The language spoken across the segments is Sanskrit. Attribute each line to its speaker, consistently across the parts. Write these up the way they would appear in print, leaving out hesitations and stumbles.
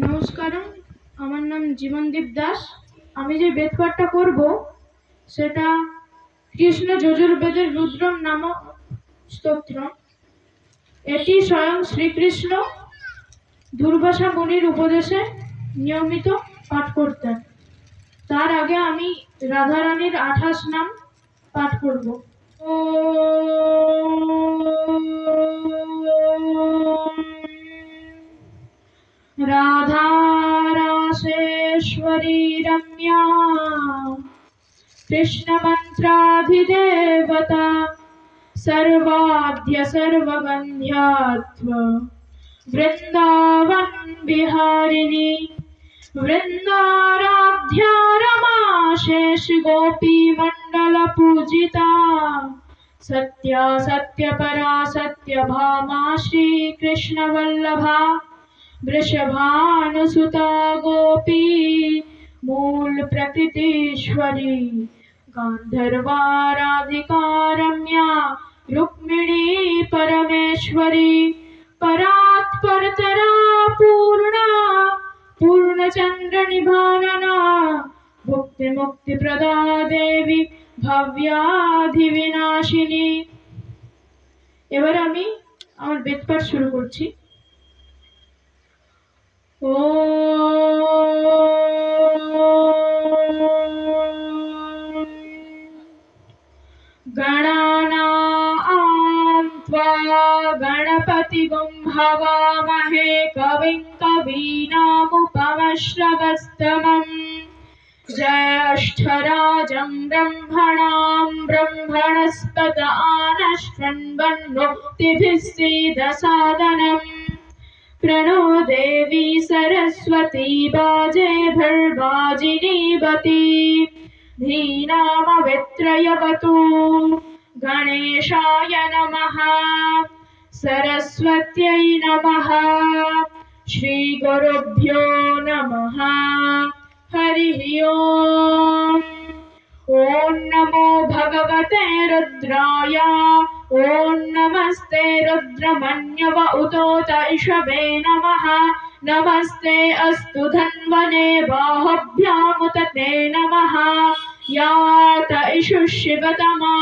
Speaker 1: নমস্কারম, আমার নাম জীবনদীপ দাস। আমি যে বেদপাঠটা করব সেটা কৃষ্ণ যজুর্বেদের রুদ্রম নাম স্তোত্র। এটি স্বয়ং শ্রীকৃষ্ণ দুর্বাসা মুনির উপদেশে নিয়মিত পাঠ করতেন। তার আগে আমি রাধারানীর 28 নাম পাঠ করব। राधारासेश्वरी रम्या कृष्णमन्त्राधिदेवता सर्वाद्य सर्ववन्ध्यात्व वृन्दावन विहारिणी वृन्दाराध्या रमा शेष गोपी मंडल पूजिता सत्या सत्यपरा सत्यभामा श्री कृष्ण वल्लभा वृषभानुसुता गोपी मूल प्रकृतीश्वरी गांधर्वाराधिका रम्या रुक्मिणी परमेश्वरी परात् परतरा पूर्णा पूर्णचंद्र निभानना भुक्ति मुक्ति प्रदा देवी भव्याधि विनाशिनी। এবারে আমি আমার বেদপাঠ শুরু করছি। गणानां त्वा गणपतिगुं हवामहे कविं कवीनामुपमश्रवस्तमम् ज्येष्ठराजं ब्रह्मणां ब्रह्मणस्पत आनश्वन्वन्नोक्तिभिः सीदसादनम् प्रणो देवी सरस्वती बाजेभिर्वाजिनीवती धीनामवित्रयवतु गणेशाय नमः सरस्वत्यै नमः श्रीगुरुभ्यो नमः हरिः ओम्। ॐ नमो भगवते रुद्राय ॐ नमस्ते रुद्रमन्यव उतोत इषवे नमः नमस्ते अस्तु धन्वने बाहुभ्यामुत ते नमः यात इषु शिवतमा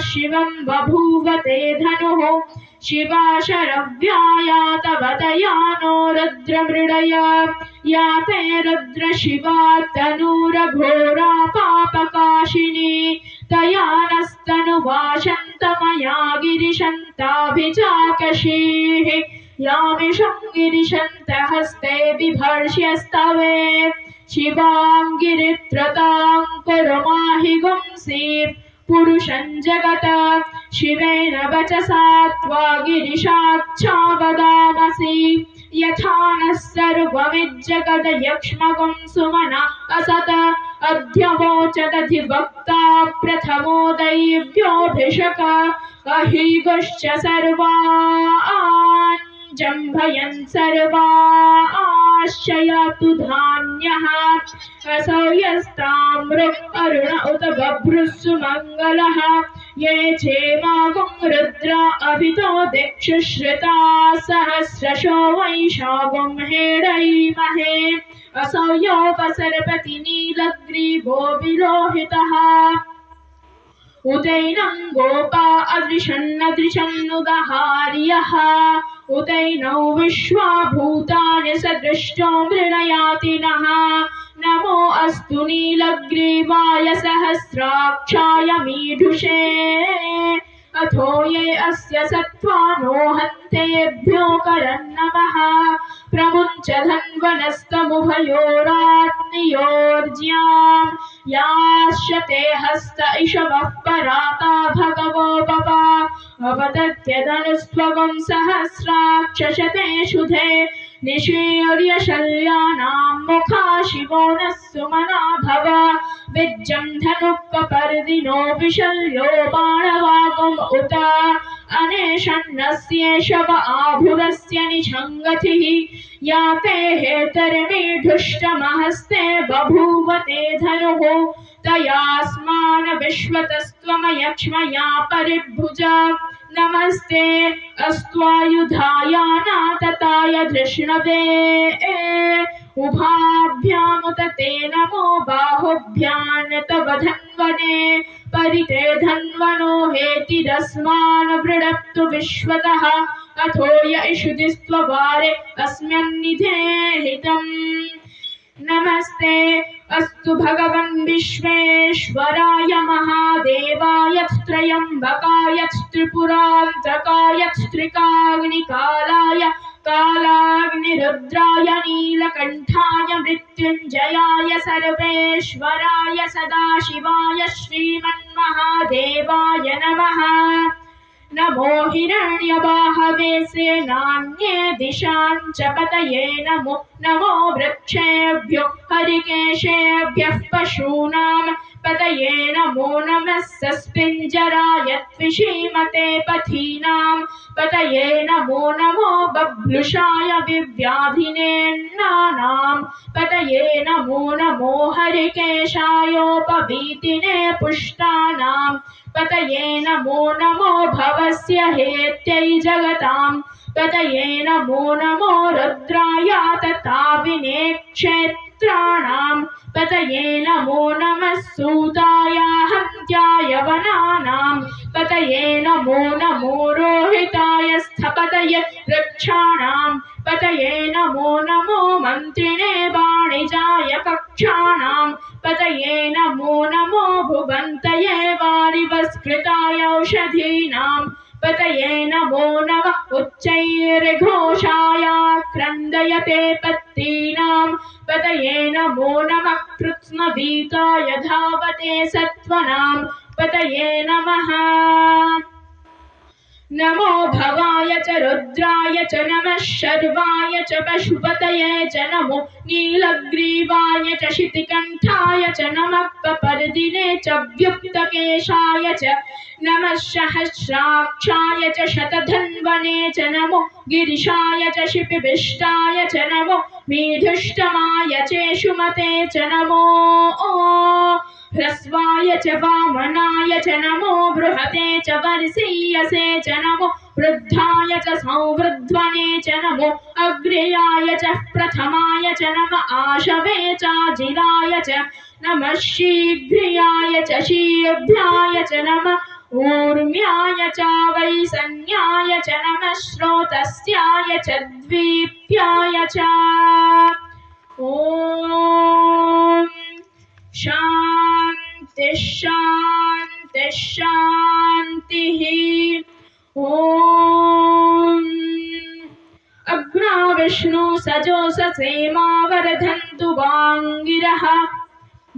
Speaker 1: शिवं बभूव ते धनुः शिवा शरव्यायात वदयानो रुद्रमृडय याते रुद्र शिवा तनूरघोरा पापकाशिनी तया नस्तनुवाशन्तमया गिरिशन्ताभिचाकशीः यामिषं गिरिशन्तहस्ते बिभर्ष्यस्तवे शिवां गिरित्रतां कुरुमाहि गुंसीं पुरुषं जगत शिवेन वचसा त्वा गिरिशाक्षा वदामसि यथा नः सर्वमिज्जगदयक्ष्मगुं सुमना असत अध्यवोचदधिवक्ता प्रथमो दैव्योऽभिषक अहीगुश्च सर्वान् जम्भयन् सर्वाश्चयातु धान्यः असौ यस्तामृक् अरुण उत बभ्रुः मङ्गलः ये चेमागुं रुद्रा अभितो दिक्षुश्रिता सहस्रशो वैशागुं हेडैमहे असौ योपसर्पति नीलग्रीवो विलोहितः उदैनं गोपा अदृशन्नदृशन्नुदहार्यः उदैनौ विश्वाभूतानि सदृष्टो मृणयाति नः नमो अस्तु नीलग्रीवाय सहस्राक्षाय मीढुषे अथो ये अस्य सत्त्वानो हन्तेभ्यो करन्नमः प्रमुञ्च धन्वनस्तमुभयोरात्मयोर्ज्यां याश्यते हस्त इषवः पराता भगवो पपा अवदत्यदनुस्त्वगं सहस्राक्षशते शुधे निशीर्यशल्यानां मुखा शिवो नः सुमना भव विज्जं धनुक्कपर्दिनो विशल्यो बाणवागुम् उत अनेशन्नस्येषव आभुरस्य निषङ्गतिः याते हेतर्मीढुष्टमहस्ते बभूव ते धनुः तयास्मान् विश्वतस्त्वमयक्ष्मया परिभुज नमस्ते अस्त्वायुधाय नातताय धृष्णवे उभाभ्यामुत ते नमो बाहुभ्यां तव धन्वने परिते धन्वनो हेतिरस्मान् वृणक्तु विश्वतः अथो य इषुदिस्त्ववारे अस्म्यन्निधेहितम् नमस्ते अस्तु भगवन् विश्वेश्वराय महादेवाय त्र्यम्बकाय त्रिपुरान्तकाय त्रिकाग्निकालाय कालाग्निरुद्राय नीलकण्ठाय मृत्युञ्जयाय सर्वेश्वराय सदाशिवाय श्रीमन्महादेवाय नमः नमो हिरण्यबाहवे सेनान्ये दिशां च पतये नमो नमो वृक्षेभ्यो हरिकेशेभ्यः पशूनां पतये नमो नमः सस्पिञ्जराय त्विषीमते पथीनां पतये नमो नमो बभ्लुषाय विव्याधिनेन्नानां पतये नमो नमो हरिकेशायोपवीतिने पुष्टानां पतये नमो नमो भवस्य हेत्यै जगतां पतये नमो नमो रुद्राय तताविने क्षेत्राणां पतये नमो नमः सूताय हन्त्याय वनानां पतये नमो नमो रोहिताय स्थपतये वृक्षाणां पतये नमो नमो मन्त्रिणे वाणिजाय कक्षाणां पतये नमो नमो भुवन्तये वारिवस्कृताय औषधीनां पतये नमो नमः उच्चैर्घोषाय क्रन्दयते पत्तीनां पतये नमो नमः कृत्स्नवीताय धावते सत्त्वनां पतये नमः नमो भवाय च रुद्राय च नमः शर्वाय च पशुपतये च नमो नीलग्रीवाय च शितिकण्ठाय च नमः कपर्दिने च व्युक्तकेशाय च नमः सहस्राक्षाय च शतधन्वने च नमो गिरिशाय च शिपिविष्टाय च नमो मेधुष्टमाय चेषुमते च नमो ह्रस्वाय च वामनाय च नमो बृहते च वर्षीयसे च नमो वृद्धाय च संवृध्वने च नमो अग्र्याय च प्रथमाय च नम आशवे चाजिलाय च नमः शीघ्रियाय च शीघ्राय च नमः ऊर्म्याय च वैसन्याय च नमः श्रोतस्याय च द्वीप्याय च ॐ शान्ति शान्ति शान्तिः ॐ अग्रा विष्णु सजोषसेमावरधन्तु वाङ्गिरः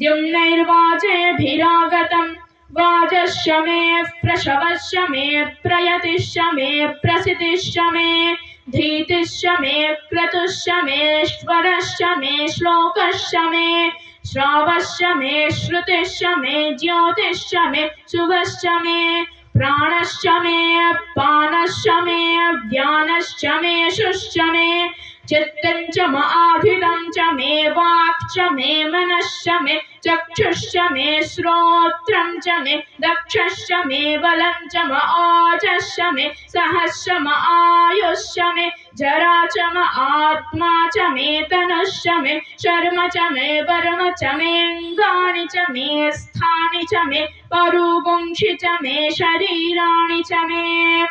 Speaker 1: द्युम्नैर्वाजेभिरागतं वाजश्च मे प्रशवश्च मे प्रयतिश्च मे प्रसितिश्च मे धीतिश्च मे क्रतुश्च मेश्वरश्च मे श्लोकश्च मे श्रावश्च मे श्रुतिश्च मे ज्योतिश्च मे शुभश्च मे प्राणश्च मे पानश्च मे व्यानश्च मे शुश्च मे चित्तं च आधितं च मे वाक् च मे मनश्च मे चक्षुश्च मे श्रोत्रं च मे दक्षश्च मे बलं च आजश्च मे सहश्च आयुश्च मे जरा च आत्मा च मे तनुश्च मे शर्म च मे वर्म च मेऽङ्गानि च मे स्थानि च मे परुपुंषि च मे शरीराणि च मे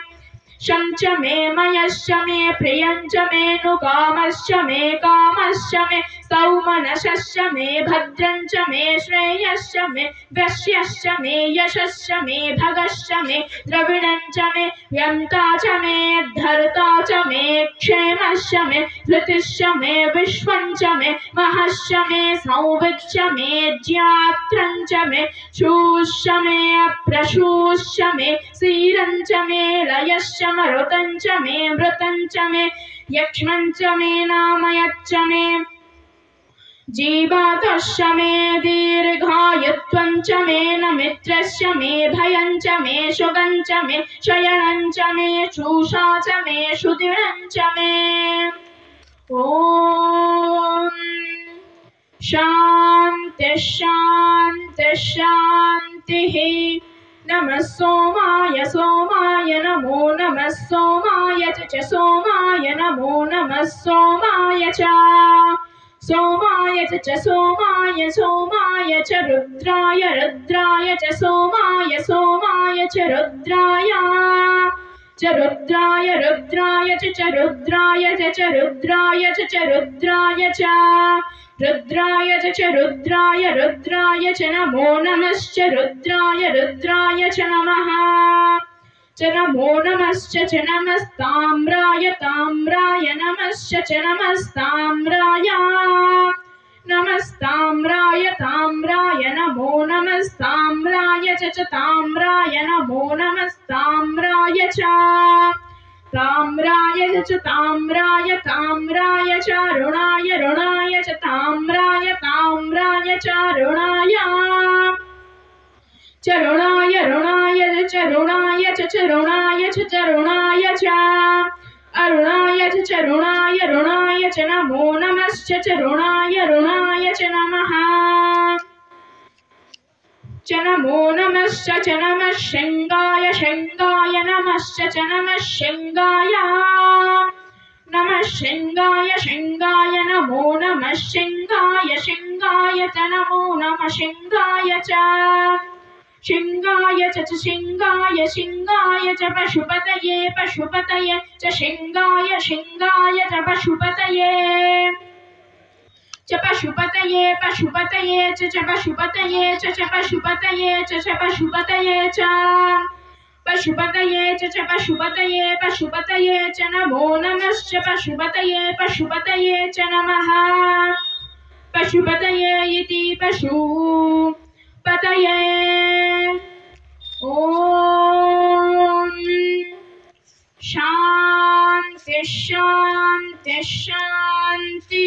Speaker 1: शं च मे मयश्च मे प्रियं च मे नुकामश्च मे कामश्च मे सौमनसश्च मे भद्रं च मे श्रेयश्च मे वश्यश्च मे यशश्च मे भगश्च मे द्रविणं च मे यन्ता च मे धर्ता च मे क्षेमश्च मे धृतिश्च मे विश्वं च मे महश्च मे संविच्च मे ज्यात्रं च मे शूश्च मे प्रशूश्च मे सीरं च मे लयश्च मरुतं च मे मृतं च मे यक्ष्मं च मे नामयच्च मे जीवातश्च मे दीर्घायुत्वं च मे नमित्रश्च मे भयं च मे शुगं च मे शयनं च मे शूषा च मे शुदिनं च मे ॐ शान्ति शान्ति शान्तिः नमः सोमाय सोमाय नमो नमः सोमाय च सोमाय नमो नमः सोमाय च सोमाय च सोमाय सोमाय च रुद्राय रुद्राय च सोमाय सोमाय च रुद्राय रुद्राय रुद्राय च रुद्राय च रुद्राय च रुद्राय च रुद्राय रुद्राय च नमो नमश्च रुद्राय रुद्राय च नमः च नमो नमश्च च नमस्ताम्राय ताम्राय नमश्च च नमस्ताम्राय नमस्ताम्राय ताम्राय नमो नमस्ताम्राय च ताम्राय नमो नमस्ताम्राय च ताम्राय च ताम्राय ताम्राय च ऋणाय ऋणाय च ताम्राय ताम्राय च ऋणाय ऋणाय ऋणाय च ऋणाय च ऋणाय च ऋणाय च अरुणाय च ऋणाय ऋणाय च नमो नमश्च च ऋणाय ऋणाय च नमः च नमो नमश्च च नमः शृङ्गाय शृङ्गाय नमश्च च नमः शृङ्गाय शृङ्गाय नमो नमः शृङ्गाय शृङ्गाय च नमो नमः शृङ्गाय च शिंगाय च शिंगाय शिंगाय च पशुपतये पशुपतये च शिंगाय शिंगाय च पशुपतये पशुपतये पशुपतये च पशुपतये च पशुपतये च पशुपतये च पशुपतये च पशुपतये पशुपतये च नमो नमश्च पशुपतये पशुपतये च नमः पशुपतये इति पशु पतये ओम शांति शांति शांति।